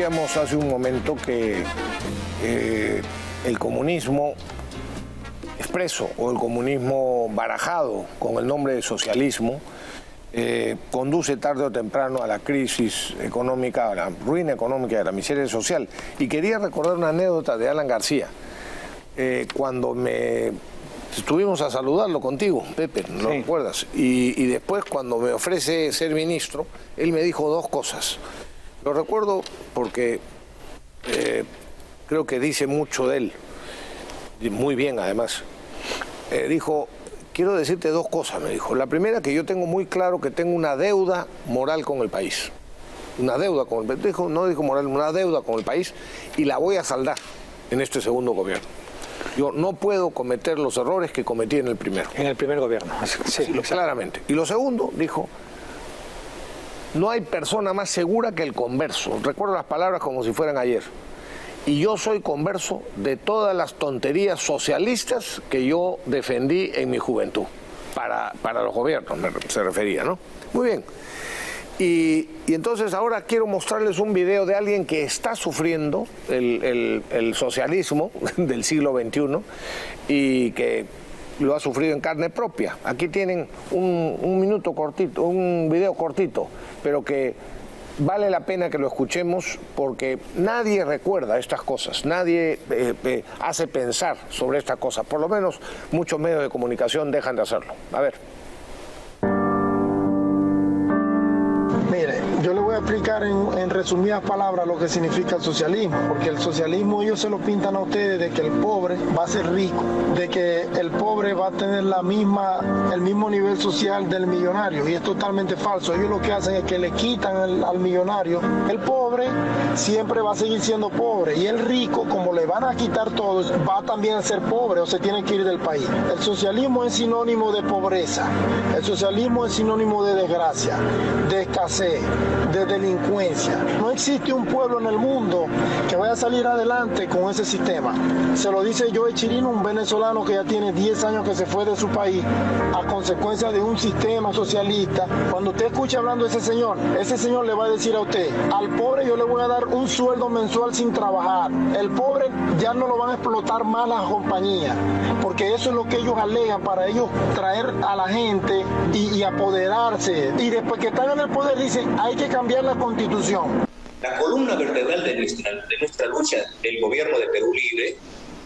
decíamos hace un momento que el comunismo expreso o el comunismo barajado con el nombre de socialismo conduce tarde o temprano a la crisis económica, a la ruina económica y a la miseria social. Y quería recordar una anécdota de Alan García. Cuando estuvimos a saludarlo contigo, Pepe, ¿no recuerdas? Y después, cuando me ofrece ser ministro, él me dijo dos cosas. Lo recuerdo porque creo que dice mucho de él, muy bien además. Dijo, quiero decirte dos cosas, me dijo. La primera, que yo tengo muy claro que tengo una deuda moral con el país. Una deuda con el país. No dijo moral, una deuda con el país, y la voy a saldar en este segundo gobierno. Yo no puedo cometer los errores que cometí en el primero. En el primer gobierno, sí, claramente. Y lo segundo, dijo, no hay persona más segura que el converso. Recuerdo las palabras como si fueran ayer. Y yo soy converso de todas las tonterías socialistas que yo defendí en mi juventud. Para los gobiernos se refería, ¿no? Muy bien. Y entonces ahora quiero mostrarles un video de alguien que está sufriendo el socialismo del siglo XXI y que lo ha sufrido en carne propia. Aquí tienen un minuto cortito, un video cortito, pero que vale la pena que lo escuchemos porque nadie recuerda estas cosas, nadie hace pensar sobre estas cosas, por lo menos muchos medios de comunicación dejan de hacerlo. A ver. Mire, yo le voy a explicar en resumidas palabras lo que significa el socialismo, porque el socialismo ellos se lo pintan a ustedes de que el pobre va a ser rico, de que el pobre va a tener el mismo nivel social del millonario, y es totalmente falso. Ellos lo que hacen es que le quitan al millonario. El pobre siempre va a seguir siendo pobre, y el rico, como le van a quitar todos, va también a ser pobre o se tiene que ir del país. El socialismo es sinónimo de pobreza, el socialismo es sinónimo de desgracia, de escasez, de delincuencia. No existe un pueblo en el mundo que vaya a salir adelante con ese sistema. Se lo dice Joe Chirino, un venezolano que ya tiene 10 años que se fue de su país a consecuencia de un sistema socialista. Cuando usted escucha hablando de ese señor le va a decir a usted, al pobre yo le voy a dar un sueldo mensual sin trabajar. El pobre ya no lo van a explotar más las compañías, porque eso es lo que ellos alegan para ellos traer a la gente y apoderarse. Y después que están en el poder dicen, hay que cambiar la Constitución. La columna vertebral de nuestra lucha del gobierno de Perú Libre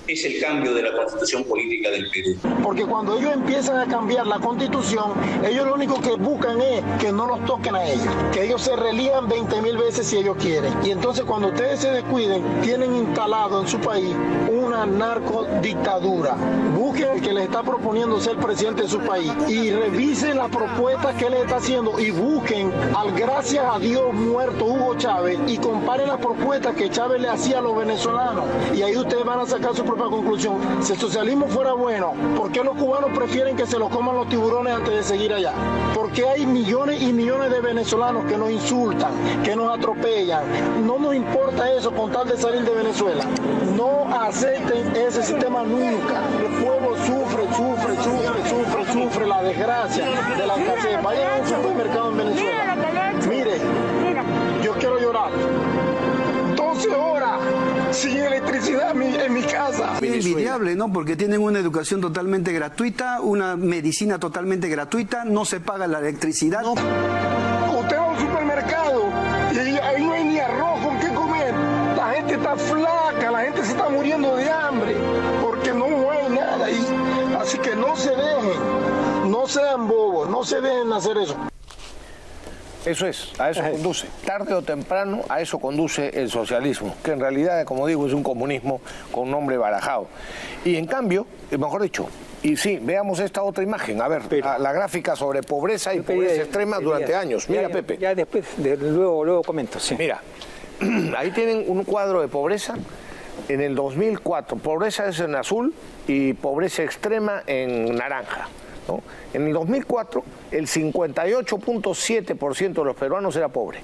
es el cambio de la Constitución política del Perú. Porque cuando ellos empiezan a cambiar la Constitución, ellos lo único que buscan es que no los toquen a ellos, que ellos se relían 20.000 veces si ellos quieren. Y entonces cuando ustedes se descuiden, tienen instalado en su país una narcodictadura. Busquen el que les está proponiendo ser presidente de su país y revisen las propuestas que él está haciendo y busquen al gracias a Dios muerto Hugo Chávez y comparen las propuestas que Chávez le hacía a los venezolanos. Y ahí ustedes van a sacar su propia conclusión. Si el socialismo fuera bueno, ¿por qué los cubanos prefieren que se los coman los tiburones antes de seguir allá? ¿Por qué hay millones y millones de venezolanos que nos insultan, que nos atropellan? No nos importa eso con tal de salir de Venezuela. No acepten ese sistema nunca. El pueblo sufre la desgracia de la escasez. Vayan a un supermercado en Venezuela. Mire, yo quiero llorar. 12 horas sin electricidad en mi casa. Es envidiable, ¿no? Porque tienen una educación totalmente gratuita, una medicina totalmente gratuita, no se paga la electricidad. No. Usted va a un supermercado y ahí no hay ni arroz con qué comer. La gente está flaca, la gente se está muriendo de hambre porque no hay nada ahí. Así que no se dejen, no sean bobos, no se dejen hacer eso. Eso es, a eso conduce. Tarde o temprano a eso conduce el socialismo, que en realidad, como digo, es un comunismo con nombre barajado. Y en cambio, mejor dicho, y sí, veamos esta otra imagen, a ver, la gráfica sobre pobreza y pobreza extrema durante años. Mira, Pepe. Ya después, luego comento, sí. Mira, ahí tienen un cuadro de pobreza en el 2004. Pobreza es en azul y pobreza extrema en naranja, ¿no? En el 2004, el 58.7% de los peruanos era pobre.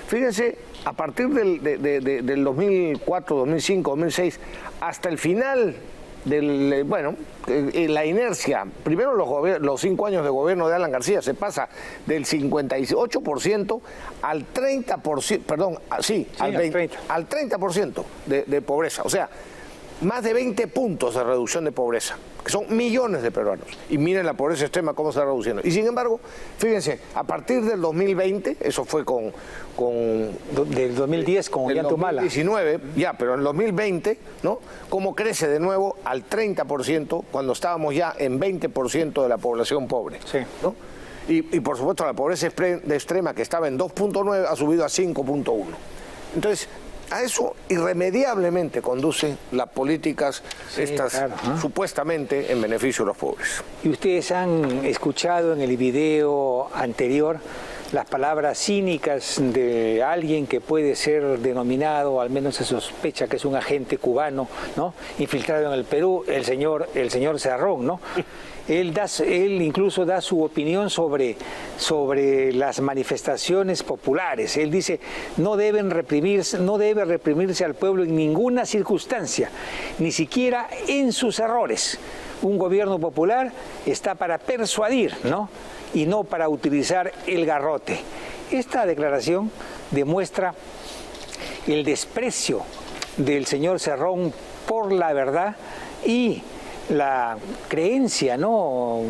Fíjense, a partir del 2004, 2005, 2006, hasta el final la inercia, primero los 5 años de gobierno de Alan García, se pasa del 58% al 30%, perdón, al 30% de pobreza. O sea, más de 20 puntos de reducción de pobreza, que son millones de peruanos. Y miren la pobreza extrema cómo se está reduciendo. Y sin embargo, fíjense, a partir del 2020, eso fue del 2010 con Ollantumala. 2019, pero en el 2020, ¿no? Cómo crece de nuevo al 30% cuando estábamos ya en 20% de la población pobre. Sí. ¿No? Y por supuesto la pobreza extrema, que estaba en 2.9, ha subido a 5.1. Entonces, a eso irremediablemente conducen las políticas supuestamente en beneficio de los pobres. Y ustedes han escuchado en el video anterior las palabras cínicas de alguien que puede ser denominado, al menos se sospecha que es un agente cubano, ¿no?, infiltrado en el Perú, el señor Cerrón, ¿no? Él incluso da su opinión sobre las manifestaciones populares. Él dice, no debe reprimirse al pueblo en ninguna circunstancia, ni siquiera en sus errores. Un gobierno popular está para persuadir, ¿no?, y no para utilizar el garrote. Esta declaración demuestra el desprecio del señor Cerrón por la verdad y la creencia, ¿no?,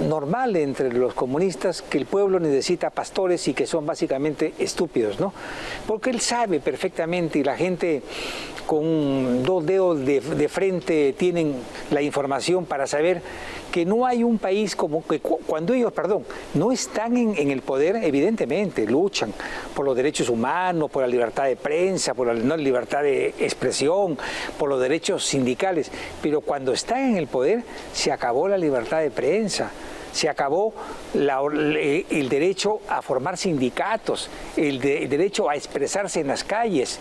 normal entre los comunistas que el pueblo necesita pastores y que son básicamente estúpidos, ¿no? Porque él sabe perfectamente, y la gente con 2 dedos de frente tienen la información para saber que no hay un país como que cuando ellos, no están en el poder, evidentemente luchan por los derechos humanos, por la libertad de prensa, por la libertad de expresión, por los derechos sindicales, pero cuando están en el poder se acabó la libertad de prensa, se acabó el derecho a formar sindicatos, el derecho a expresarse en las calles.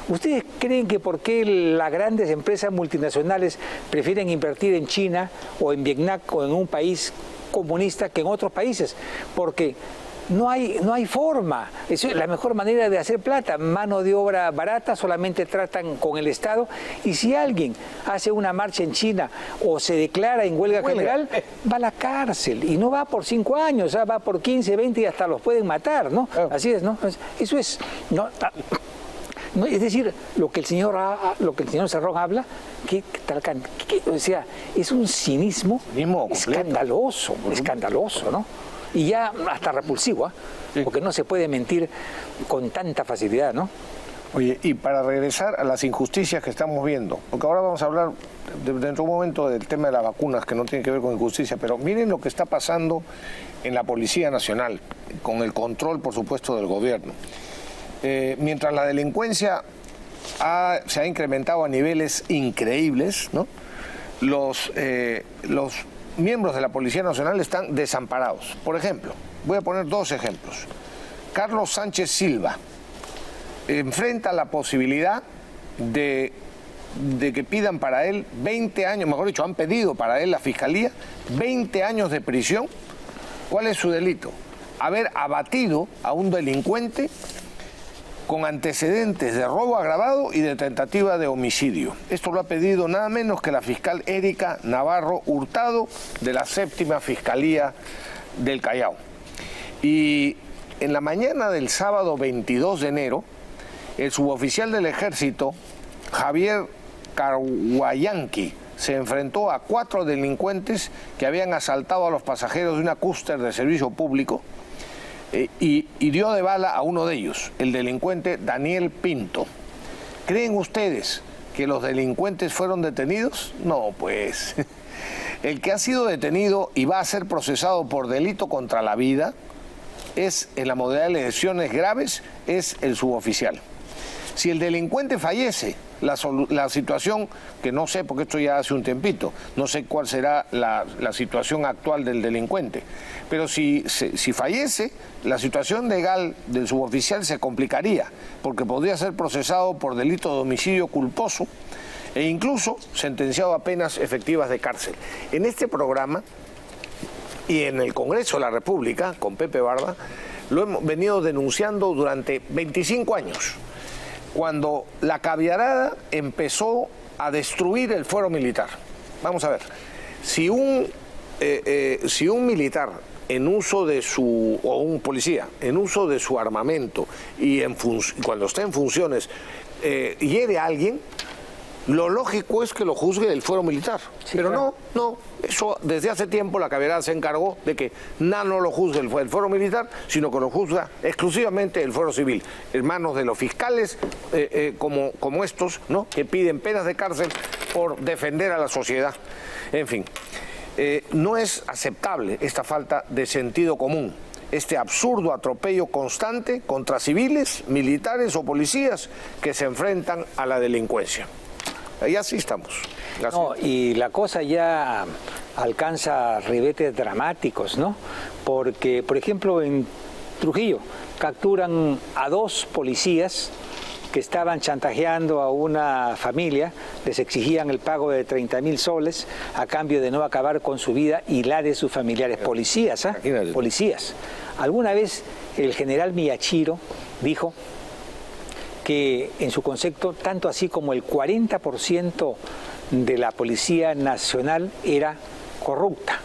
¿Ustedes creen que por qué las grandes empresas multinacionales prefieren invertir en China o en Vietnam o en un país comunista que en otros países? Porque no hay forma. Es la mejor manera de hacer plata. Mano de obra barata, solamente tratan con el Estado. Y si alguien hace una marcha en China o se declara en huelga general, va a la cárcel. Y no va por 5 años, va por 15, 20 y hasta los pueden matar, ¿no? Así es, ¿no? Eso es... ¿no? Es decir, lo que el señor Cerrón habla, o sea, es un cinismo escandaloso, ¿no? Y ya hasta repulsivo, porque no se puede mentir con tanta facilidad, ¿no? Oye, y para regresar a las injusticias que estamos viendo, porque ahora vamos a hablar dentro de un momento del tema de las vacunas, que no tiene que ver con injusticia, pero miren lo que está pasando en la Policía Nacional, con el control, por supuesto, del gobierno. Mientras la delincuencia se ha incrementado a niveles increíbles, ¿no?, los miembros de la Policía Nacional están desamparados. Por ejemplo, voy a poner 2 ejemplos. Carlos Sánchez Silva enfrenta la posibilidad de que pidan para él 20 años, mejor dicho, han pedido para él la Fiscalía 20 años de prisión. ¿Cuál es su delito? Haber abatido a un delincuente con antecedentes de robo agravado y de tentativa de homicidio. Esto lo ha pedido nada menos que la fiscal Erika Navarro Hurtado de la 7ª Fiscalía del Callao. Y en la mañana del sábado 22 de enero, el suboficial del Ejército, Javier Carguayanqui, se enfrentó a 4 delincuentes que habían asaltado a los pasajeros de una cúster de servicio público y dio de bala a uno de ellos, el delincuente Daniel Pinto. ¿Creen ustedes que los delincuentes fueron detenidos? No, pues. El que ha sido detenido y va a ser procesado por delito contra la vida es, en la modalidad de lesiones graves, es el suboficial. Si el delincuente fallece, la situación, que no sé, porque esto ya hace un tiempito, no sé cuál será la situación actual del delincuente, pero si fallece, la situación legal del suboficial se complicaría, porque podría ser procesado por delito de homicidio culposo e incluso sentenciado a penas efectivas de cárcel. En este programa y en el Congreso de la República, con Pepe Barda, lo hemos venido denunciando durante 25 años. Cuando la caviarada empezó a destruir el fuero militar. vamos a ver, si un militar en uso de o un policía, en uso de su armamento y cuando esté en funciones, hiere a alguien, lo lógico es que lo juzgue el fuero militar. Sí, pero claro. No, eso desde hace tiempo la Caberá se encargó de que no lo juzgue el fuero militar, sino que lo juzga exclusivamente el fuero civil, en manos de los fiscales como estos, ¿no?, que piden penas de cárcel por defender a la sociedad. En fin, no es aceptable esta falta de sentido común, este absurdo atropello constante contra civiles, militares o policías que se enfrentan a la delincuencia. Y así estamos. No, y la cosa ya alcanza ribetes dramáticos, ¿no? Porque, por ejemplo, en Trujillo capturan a 2 policías que estaban chantajeando a una familia, les exigían el pago de 30.000 soles a cambio de no acabar con su vida y la de sus familiares. Policías, ¿ah? Policías. Alguna vez el general Miyachiro dijo que en su concepto, tanto así como el 40% de la Policía Nacional era corrupta.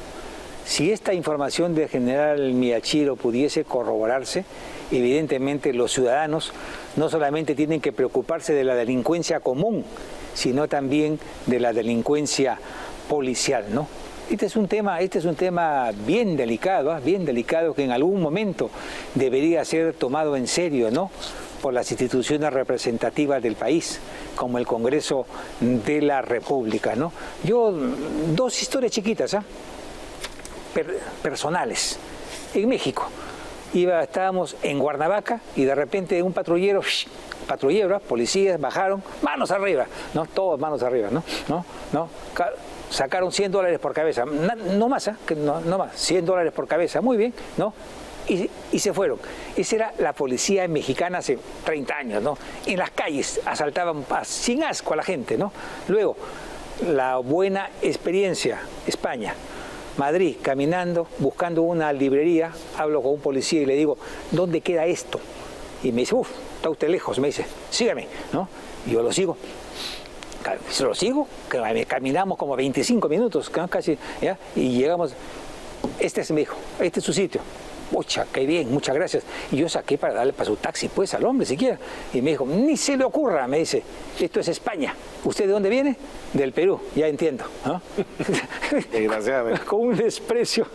Si esta información del general Miyachiro pudiese corroborarse, evidentemente los ciudadanos no solamente tienen que preocuparse de la delincuencia común, sino también de la delincuencia policial, ¿no? Este es un tema bien delicado, que en algún momento debería ser tomado en serio, ¿no?, por las instituciones representativas del país, como el Congreso de la República, ¿no? Yo, 2 historias chiquitas, personales. En México, estábamos en Cuernavaca y de repente un patrullero, policías bajaron, manos arriba, ¿no? Todos manos arriba, ¿no? Sacaron $100 por cabeza, no más, no más, $100 por cabeza, muy bien, ¿no? Y se fueron. Esa era la policía mexicana hace 30 años, ¿no? En las calles asaltaban sin asco a la gente, ¿no? Luego, la buena experiencia, España, Madrid, caminando, buscando una librería, hablo con un policía y le digo, ¿dónde queda esto? Y me dice, está usted lejos, me dice, sígame, ¿no? Y yo lo sigo. Caminamos como 25 minutos, casi, ¿ya? Y llegamos, este es mi hijo, este es su sitio. Pucha, qué bien, muchas gracias. Y yo saqué para darle para su taxi, pues, al hombre siquiera. Y me dijo, ni se le ocurra, me dice, esto es España. ¿Usted de dónde viene? Del Perú, ya entiendo, ¿no? Desgraciadamente. Con un desprecio.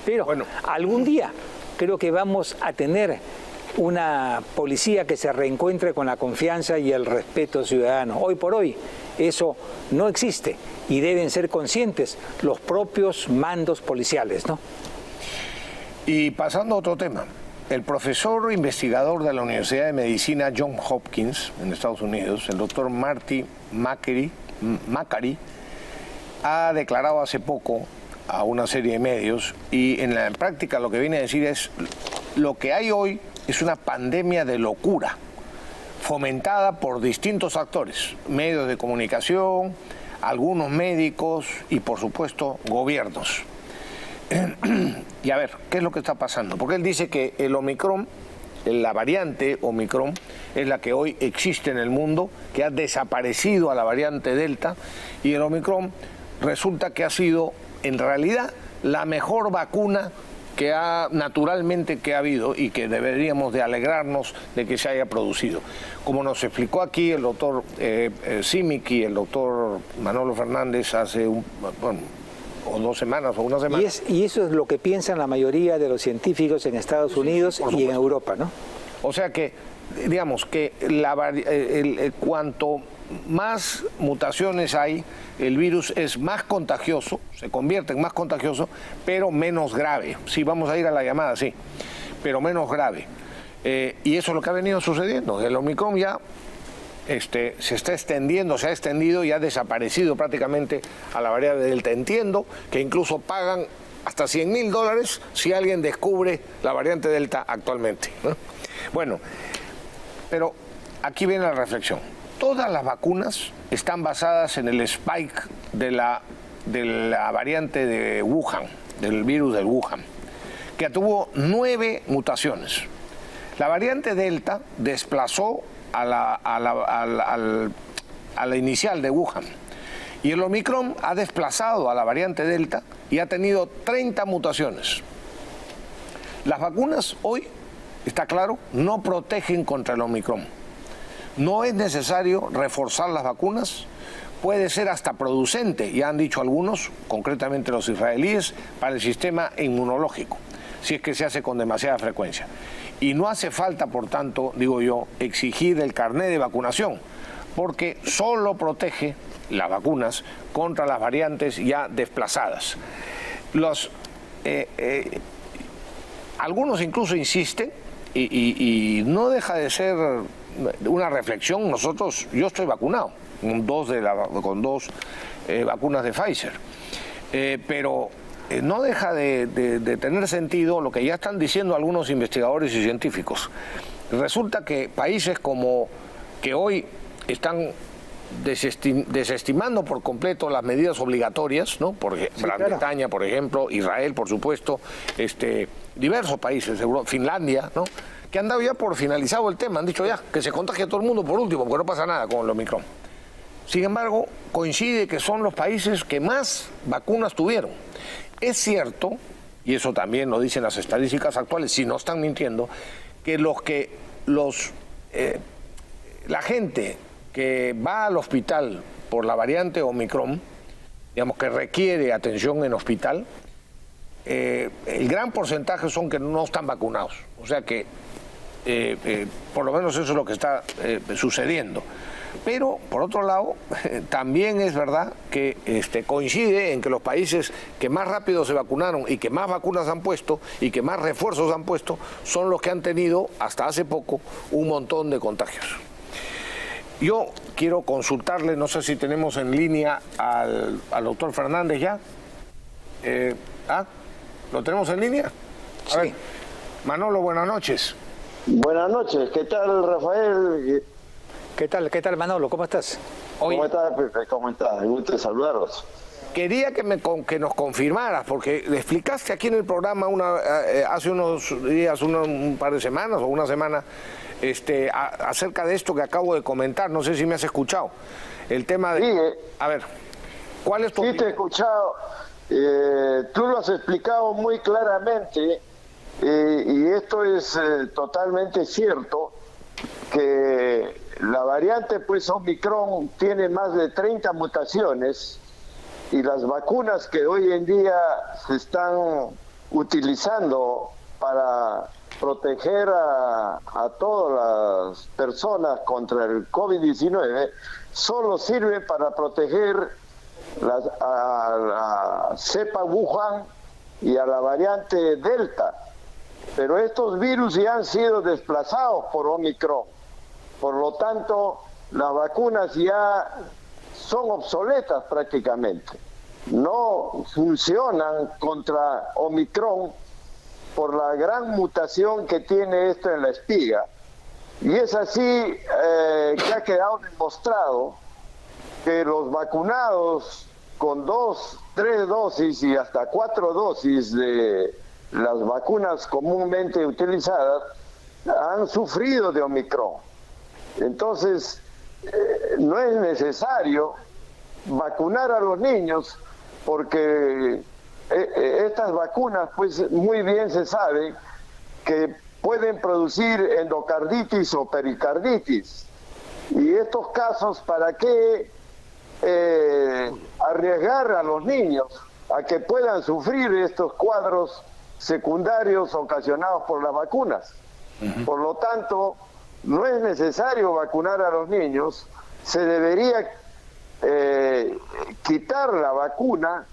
Pero bueno, algún día creo que vamos a tener una policía que se reencuentre con la confianza y el respeto ciudadano. Hoy por hoy eso no existe y deben ser conscientes los propios mandos policiales, ¿no? Y pasando a otro tema, el profesor investigador de la Universidad de Medicina Johns Hopkins en Estados Unidos, el doctor Marty Makary, ha declarado hace poco a una serie de medios y en la práctica lo que viene a decir es lo que hay hoy es una pandemia de locura fomentada por distintos actores, medios de comunicación, algunos médicos y por supuesto gobiernos. Y a ver, ¿qué es lo que está pasando? Porque él dice que el Omicron, la variante Omicron, es la que hoy existe en el mundo, que ha desaparecido a la variante Delta, y el Omicron resulta que ha sido, en realidad, la mejor vacuna que naturalmente ha habido y que deberíamos de alegrarnos de que se haya producido. Como nos explicó aquí el doctor Simic y el doctor Manolo Fernández hace o 2 semanas o una semana. Y eso es lo que piensan la mayoría de los científicos en Estados Unidos y en Europa, ¿no? O sea que, digamos, que cuanto más mutaciones hay, el virus es más contagioso, se convierte en más contagioso, pero menos grave. Sí, vamos a ir a la llamada, sí, pero menos grave. Y eso es lo que ha venido sucediendo. El Omicron ya se está extendiendo, se ha extendido y ha desaparecido prácticamente a la variante Delta. Entiendo que incluso pagan hasta $100.000 si alguien descubre la variante Delta actualmente, ¿no? Bueno, pero aquí viene la reflexión. Todas las vacunas están basadas en el spike de la variante de Wuhan, del virus del Wuhan, que tuvo 9 mutaciones. La variante Delta desplazó a la inicial de Wuhan Y el Omicron ha desplazado a la variante Delta y ha tenido 30 mutaciones. Las vacunas hoy, está claro, no protegen contra el Omicron. No es necesario reforzar las vacunas, puede ser hasta producente, ya han dicho algunos, concretamente los israelíes, para el sistema inmunológico, si es que se hace con demasiada frecuencia. Y no hace falta, por tanto, digo yo, exigir el carné de vacunación, porque solo protege las vacunas contra las variantes ya desplazadas. Algunos incluso insisten, y no deja de ser una reflexión. Yo estoy vacunado con dos vacunas de Pfizer, pero no deja de tener sentido lo que ya están diciendo algunos investigadores y científicos. Resulta que países que hoy están desestimando por completo las medidas obligatorias, ¿no? Porque sí, Gran Bretaña, por ejemplo, Israel, por supuesto, diversos países, Finlandia, ¿no? Que han dado ya por finalizado el tema, han dicho ya que se contagie a todo el mundo por último, porque no pasa nada con el Omicron. Sin embargo, coincide que son los países que más vacunas tuvieron. Es cierto, y eso también lo dicen las estadísticas actuales, si no están mintiendo, que la gente que va al hospital por la variante Omicron, digamos que requiere atención en hospital, el gran porcentaje son que no están vacunados. O sea que por lo menos eso es lo que está sucediendo. Pero, por otro lado, también es verdad que coincide en que los países que más rápido se vacunaron y que más vacunas han puesto y que más refuerzos han puesto son los que han tenido, hasta hace poco, un montón de contagios. Yo quiero consultarle, no sé si tenemos en línea al doctor Fernández ya. ¿Lo tenemos en línea? A ver, Manolo, buenas noches. Buenas noches, ¿qué tal, Rafael? ¿Qué tal, Manolo? ¿Cómo estás? ¿Cómo estás, Pepe? ¿Cómo estás? Un gusto saludaros. Quería que nos confirmaras, porque le explicaste aquí en el programa hace unos días, un par de semanas o una semana, acerca de esto que acabo de comentar. No sé si me has escuchado. El tema de... Sí, A ver, ¿cuál es tu opinión? Sí, te he escuchado. Tú lo has explicado muy claramente, y esto es totalmente cierto, que la variante Omicron tiene más de 30 mutaciones, y las vacunas que hoy en día se están utilizando para proteger a todas las personas contra el COVID-19 solo sirven para proteger a la cepa Wuhan y a la variante Delta. Pero estos virus ya han sido desplazados por Omicron. Por lo tanto, las vacunas ya son obsoletas prácticamente. No funcionan contra Omicron por la gran mutación que tiene esto en la espiga. Y es así que ha quedado demostrado que los vacunados con 2, 3 dosis y hasta 4 dosis de las vacunas comúnmente utilizadas han sufrido de Omicron. Entonces, no es necesario vacunar a los niños, porque estas vacunas, pues muy bien se sabe que pueden producir endocarditis o pericarditis. Y estos casos, ¿para qué arriesgar a los niños a que puedan sufrir estos cuadros secundarios ocasionados por las vacunas? Por lo tanto, no es necesario vacunar a los niños. Se debería quitar la vacuna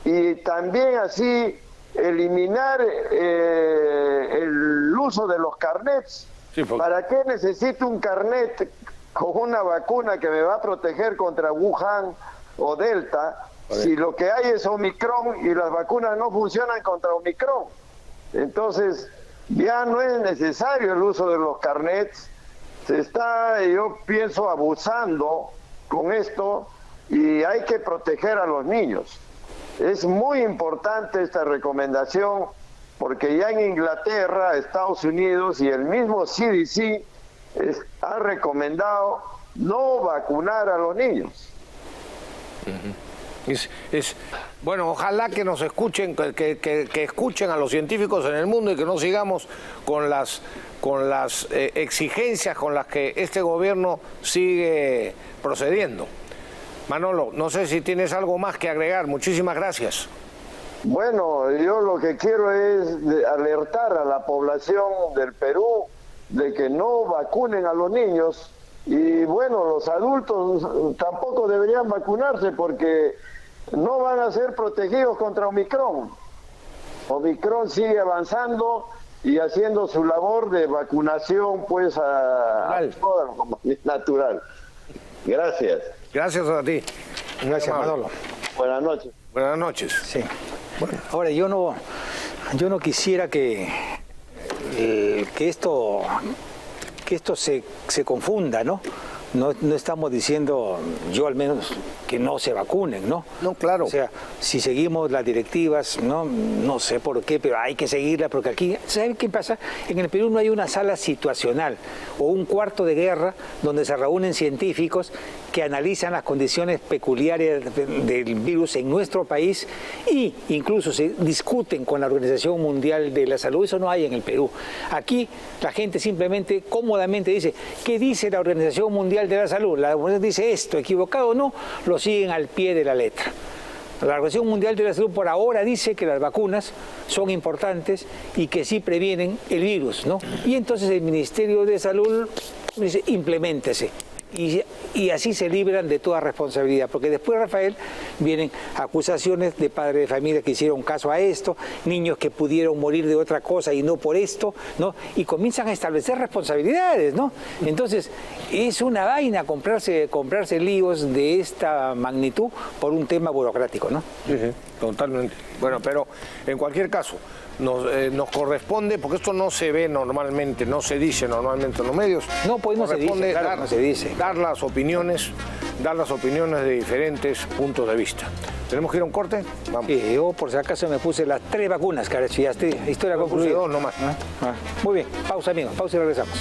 y también así eliminar el uso de los carnets. Sí, ¿para qué necesito un carnet con una vacuna que me va a proteger contra Wuhan o Delta si lo que hay es Omicron y las vacunas no funcionan contra Omicron? Entonces, ya no es necesario el uso de los carnets. Se está, yo pienso, abusando con esto, y hay que proteger a los niños. Es muy importante esta recomendación, porque ya en Inglaterra, Estados Unidos y el mismo CDC ha recomendado no vacunar a los niños. Bueno, ojalá que nos escuchen, que escuchen a los científicos en el mundo y que no sigamos con las exigencias con las que este gobierno sigue procediendo. Manolo, no sé si tienes algo más que agregar. Muchísimas gracias. Bueno, yo lo que quiero es alertar a la población del Perú de que no vacunen a los niños y bueno, los adultos tampoco deberían vacunarse porque no van a ser protegidos contra Omicron. Omicron sigue avanzando y haciendo su labor de vacunación pues a natural. Gracias. Gracias a ti. Gracias, Manolo. Buenas noches. Buenas noches. Sí. Bueno, ahora yo no quisiera que esto se confunda, ¿no? No estamos diciendo, yo al menos, que no se vacunen, ¿no? No, claro. O sea, si seguimos las directivas, no sé por qué, pero hay que seguirlas, porque aquí, ¿saben qué pasa? En el Perú no hay una sala situacional o un cuarto de guerra donde se reúnen científicos que analizan las condiciones peculiares del virus en nuestro país e incluso se discuten con la Organización Mundial de la Salud. Eso no hay en el Perú. Aquí la gente simplemente, cómodamente dice, ¿qué dice la Organización Mundial de la Salud? La Organización dice esto, equivocado o no, lo siguen al pie de la letra. La Organización Mundial de la Salud por ahora dice que las vacunas son importantes y que sí previenen el virus, ¿no? Y entonces el Ministerio de Salud dice, impleméntese. Y así se libran de toda responsabilidad, porque después, Rafael, vienen acusaciones de padres de familia que hicieron caso a esto, niños que pudieron morir de otra cosa y no por esto, ¿no? Y comienzan a establecer responsabilidades, ¿no? Entonces, es una vaina comprarse líos de esta magnitud por un tema burocrático, ¿no? Sí, totalmente. Bueno, pero en cualquier caso, nos corresponde, porque esto no se ve normalmente, no se dice normalmente en los medios. No, pues no se dice, claro, no se dice. Dar las opiniones de diferentes puntos de vista. ¿Tenemos que ir a un corte? Vamos. Sí, yo por si acaso me puse las 3 vacunas, Carechi, ya estoy, historia concluida. 2 nomás. Muy bien, pausa amigos, pausa y regresamos.